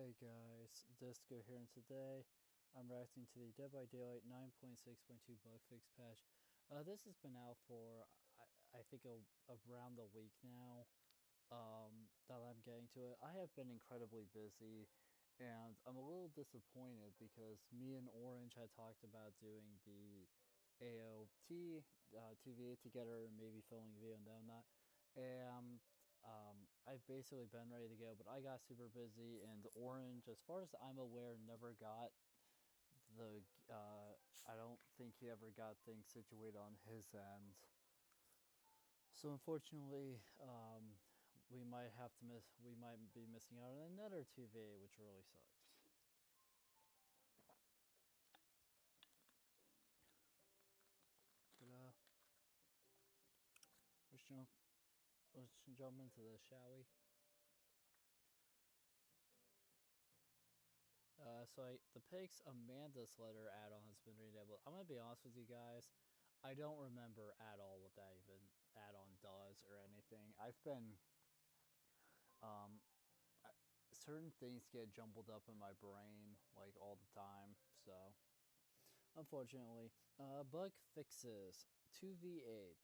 Hey guys, D1sco here, and today I'm reacting to the Dead by Daylight 9.6.2 bug fix patch. This has been out for, I think, around a week now that I'm getting to it. I have been incredibly busy, and I'm a little disappointed because me and Orange had talked about doing the AOT TVA together and maybe filming a video and then that. And I've basically been ready to go, but I got super busy, and Orange, as far as I'm aware, never got the. I don't think he ever got things situated on his end. So unfortunately, we might have to miss. We might be missing out on another TVA, which really sucks. But let's jump. Let's jump into this, shall we? The Pigs Amanda's Letter add-on has been re-enabled. I'm gonna be honest with you guys, I don't remember at all what that even add-on does or anything. I've been, certain things get jumbled up in my brain like all the time. So, unfortunately, bug fixes 2v8.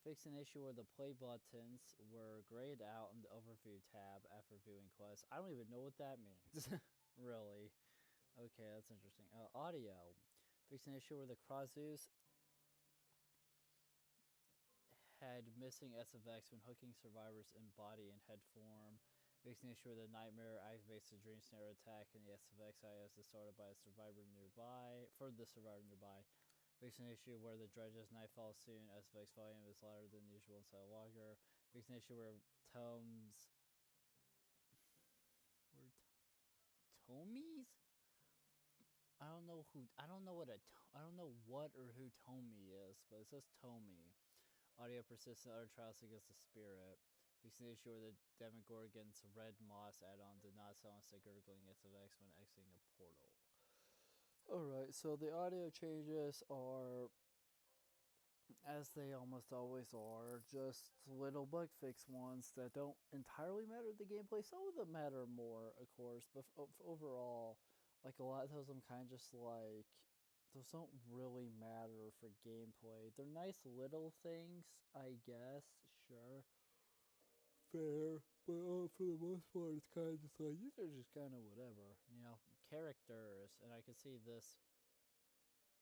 Fix an issue where the play buttons were grayed out in the overview tab after viewing quests. I don't even know what that means. Really. Okay, that's interesting. Audio. Fix an issue where the Krazus had missing S of X when hooking survivors in body and head form. Fix an issue where the Nightmare activates the Dream Snare attack and the S of X IO is started by a survivor nearby. For the survivor nearby. Fix an issue where the Dredge's night falls soon, S of X volume is louder than usual inside a logger. Fix an issue where Tomes. Where Tomies? I don't know who. I don't know what or who Tommy is, but it says Tommy. Audio persistent utter trials against the spirit. Fixing the issue where the Demogorgon's red moss add-on did not silence the gurgling S of X when exiting a portal. Alright, so the audio changes are, as they almost always are, just little bug fix ones that don't entirely matter to the gameplay. Some of them matter more, of course, but overall, like, a lot of those I'm kind of just like, those don't really matter for gameplay. They're nice little things, I guess, sure. Fair, but for the most part, it's kind of just like, these are just kind of whatever, you know. Characters, and I can see this.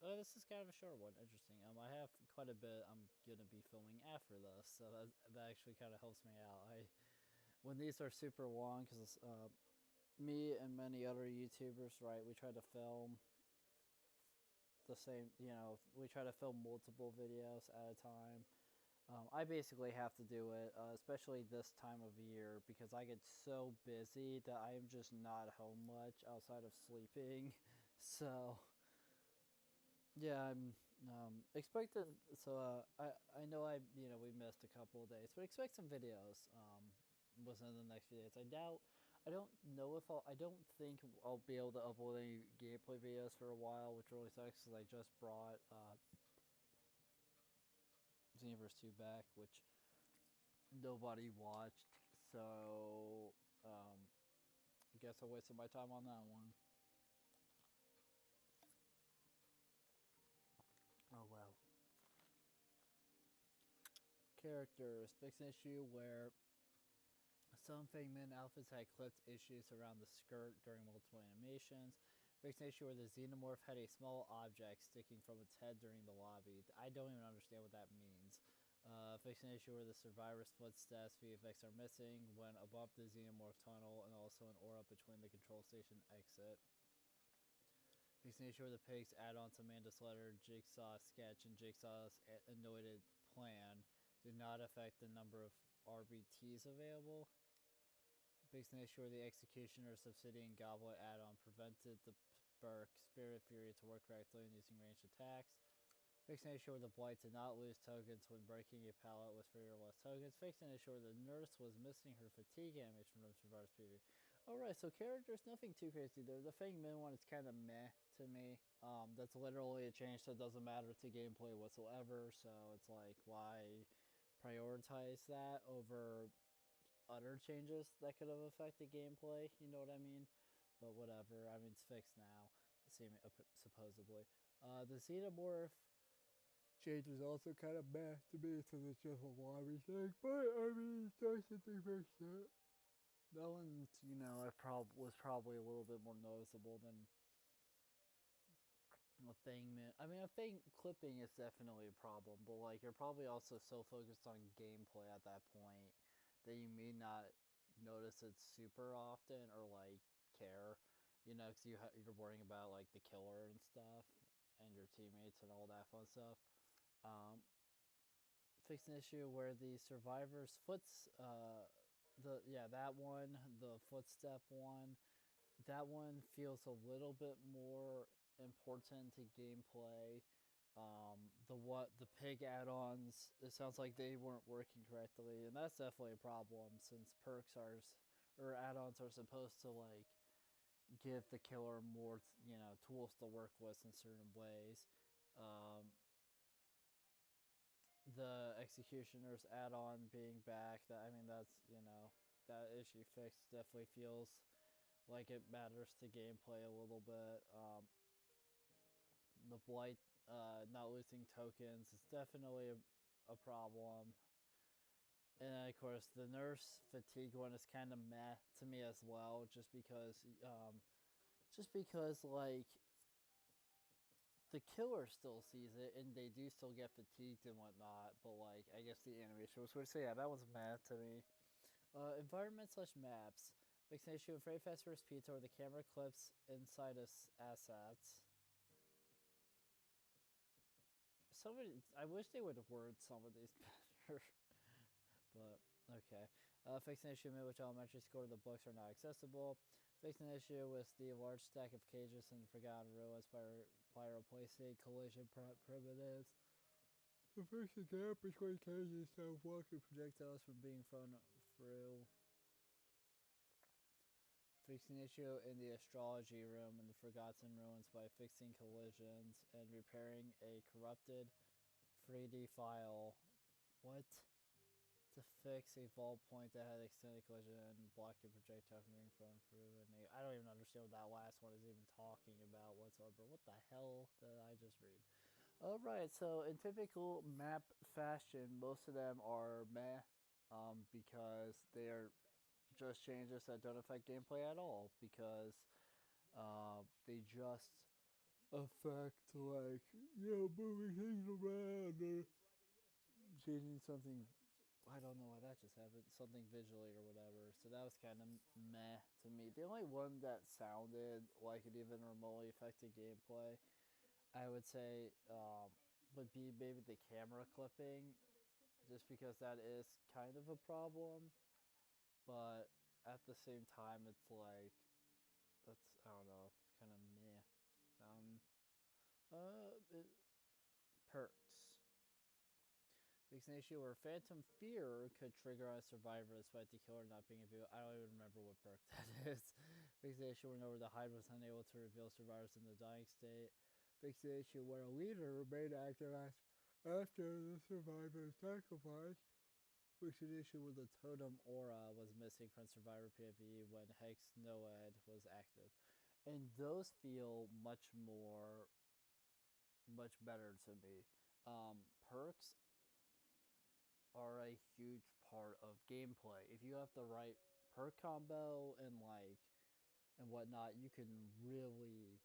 Oh, this is kind of a short one. Interesting. I have quite a bit I'm gonna be filming after this, so that actually kind of helps me out. When these are super long, because me and many other YouTubers, right, we try to film the same, we try to film multiple videos at a time. I basically have to do it, especially this time of year, because I get so busy that I am just not home much outside of sleeping. So, yeah, I'm expecting. So I know we missed a couple of days, but expect some videos within the next few days. I don't know if I don't think I'll be able to upload any gameplay videos for a while, which really sucks because I just brought Xenoverse 2 back, which nobody watched. So I guess I wasted my time on that one. Oh well. Characters. Fix an issue where some Fangman outfits had clipped issues around the skirt during multiple animations. Fix an issue where the Xenomorph had a small object sticking from its head during the lobby. I don't even understand what that means. Fix an issue where the survivor's footsteps VFX are missing when above the Xenomorph tunnel and also an aura between the control station exit. Fix an issue where the pigs add on to Amanda's Letter, Jigsaw sketch, and Jigsaw's anointed plan did not affect the number of RBTs available. Fix an issue where the Executioner's Obsidian Goblet add-on prevented the Burke Spirit Fury to work correctly when using ranged attacks. Fix an issue where the Blight did not lose tokens when breaking a pallet with 3 or less tokens. Fix an issue where the nurse was missing her fatigue animation from Survivor's PV. Alright, so characters, nothing too crazy there. The Fang Min one is kind of meh to me. That's literally a change that doesn't matter to gameplay whatsoever, so it's like, why prioritize that over other changes that could have affected gameplay? You know what I mean? but whatever. I mean, it's fixed now, supposedly. The xenomorph change was also kind of meh to me since it's just a lobby thing, but I mean, it's nice that they fixed it. That one, was probably a little bit more noticeable than a thing. I mean, a thing clipping is definitely a problem, but like you're probably also so focused on gameplay at that point that you may not notice it super often or like care, because you're worrying about like the killer and stuff and your teammates and all that fun stuff. Um, Fix an issue where the survivor's that one, the footstep one, that one feels a little bit more important to gameplay. The pig add-ons, it sounds like they weren't working correctly, and that's definitely a problem since or add-ons are supposed to like give the killer more tools to work with in certain ways. The executioner's add-on being back, that issue fixed definitely feels like it matters to gameplay a little bit. The blight not losing tokens is definitely a problem. And of course, the nurse fatigue one is kind of meh to me as well, just because like the killer still sees it and they do still get fatigued and whatnot. But like, I guess the animation was weird. So yeah, that was meh to me. Environment/maps. Fix an issue in Freddy Fast vs. Pizza where the camera clips inside assets. I wish they would word some of these better. But, okay. Fix an issue in which elementary school or the books are not accessible. Fix an issue with the large stack of cages in Forgotten Ruins by replacing collision primitives. So fix the gap between cages to have walking projectiles from being thrown through. Fixing issue in the astrology room in the Forgotten Ruins by fixing collisions and repairing a corrupted 3D file. What? To fix a vault point that had extended collision and blocking projectile from being thrown through. And I don't even understand what that last one is even talking about whatsoever. What the hell did I just read? Alright, so in typical map fashion, most of them are meh, because they are just changes that don't affect gameplay at all, because they just affect, like, moving things around or changing something. I don't know why that just happened. Something visually or whatever. So that was kind of meh to me. The only one that sounded like it even remotely affected gameplay, I would say, would be maybe the camera clipping, just because that is kind of a problem. But at the same time, it's like, I don't know, kind of meh sound. Perks. Fix an issue where Phantom Fear could trigger on a survivor despite the killer not being available. I don't even remember what perk that is. Fix the issue where Nowhere to Hide was unable to reveal survivors in the dying state. Fix the issue where a leader remained active after the survivor's sacrifice. Fix an issue where the totem aura was missing from survivor PvE when Hex Noed was active. And those feel much better to me. Perks are a huge part of gameplay. If you have the right perk combo and whatnot, you can really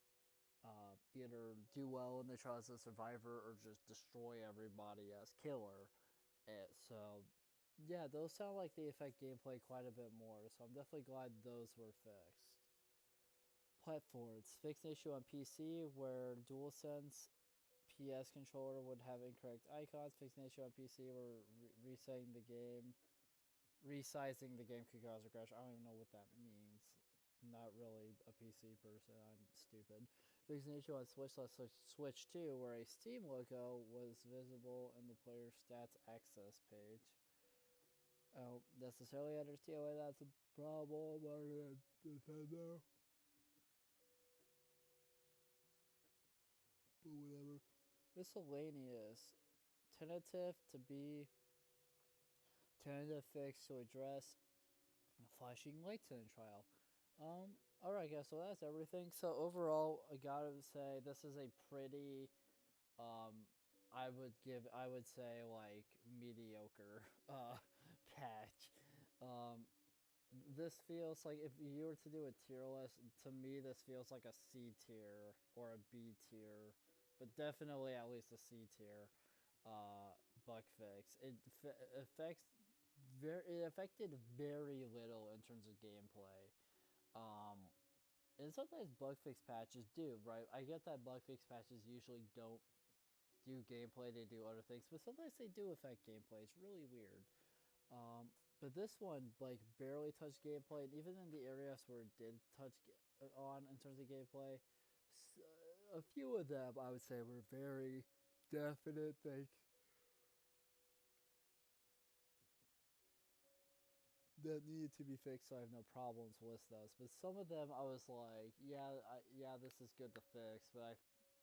either do well in the Trials of Survivor or just destroy everybody as killer. So yeah, those sound like they affect gameplay quite a bit more. So I'm definitely glad those were fixed. Platforms. Fix an issue on PC where DualSense PS controller would have incorrect icons. Fix an issue on PC where resizing the game could cause a crash. I don't even know what that means. I'm not really a PC person. I'm stupid. Fix an issue on Switch 2 where a Steam logo was visible in the player's stats access page. I don't necessarily understand why that's a problem other than Nintendo. But whatever. Miscellaneous. Tentative fix to address flashing lights in a trial. Alright guys, so that's everything. So overall, I gotta say this is a pretty I would say like mediocre patch. Um this feels like if you were to do a tier list, to me this feels like a C tier or a B tier, but definitely at least a C tier bug fix. It affected very little in terms of gameplay. Um, and sometimes bug fix patches do, right? I get that bug fix patches usually don't do gameplay, they do other things, but sometimes they do affect gameplay. It's really weird. But this one, like, barely touched gameplay, and even in the areas where it did touch on in terms of gameplay, a few of them I would say were very definite things that needed to be fixed, so I have no problems with those. But some of them, I was like, yeah, this is good to fix, but I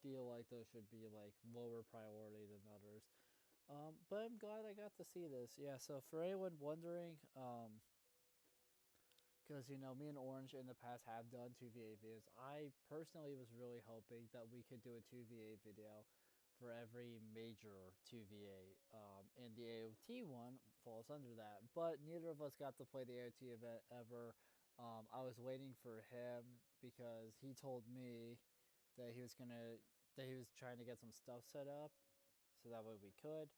feel like those should be like lower priority than others. But I'm glad I got to see this. Yeah, so for anyone wondering, because you know me and Orange in the past have done 2v8 videos. I personally was really hoping that we could do a 2v8 video for every major 2v8, and the AOT one falls under that. But neither of us got to play the AOT event ever. I was waiting for him because he told me that he was trying to get some stuff set up, so that way we could.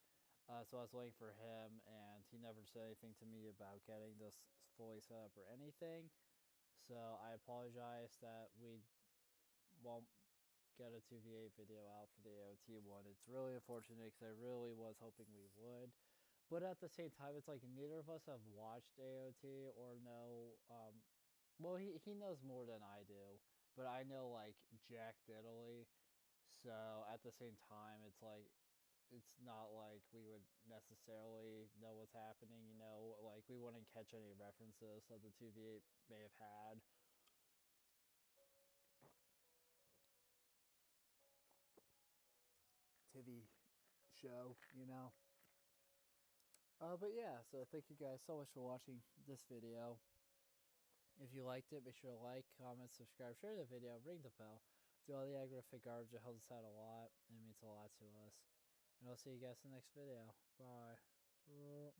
So I was waiting for him, and he never said anything to me about getting this fully set up or anything. So I apologize that we won't get a 2v8 video out for the AOT one. It's really unfortunate because I really was hoping we would. But at the same time, it's like neither of us have watched AOT or know. Well, he knows more than I do, but I know like Jack Diddley. So at the same time, it's like it's not like we would necessarily know what's happening, you know, like we wouldn't catch any references that the 2v8 may have had. To the show, you know. But yeah, so thank you guys so much for watching this video. If you liked it, make sure to like, comment, subscribe, share the video, ring the bell. Do all the aggraphic garbage. It helps us out a lot. It means a lot to us. And I'll see you guys in the next video. Bye.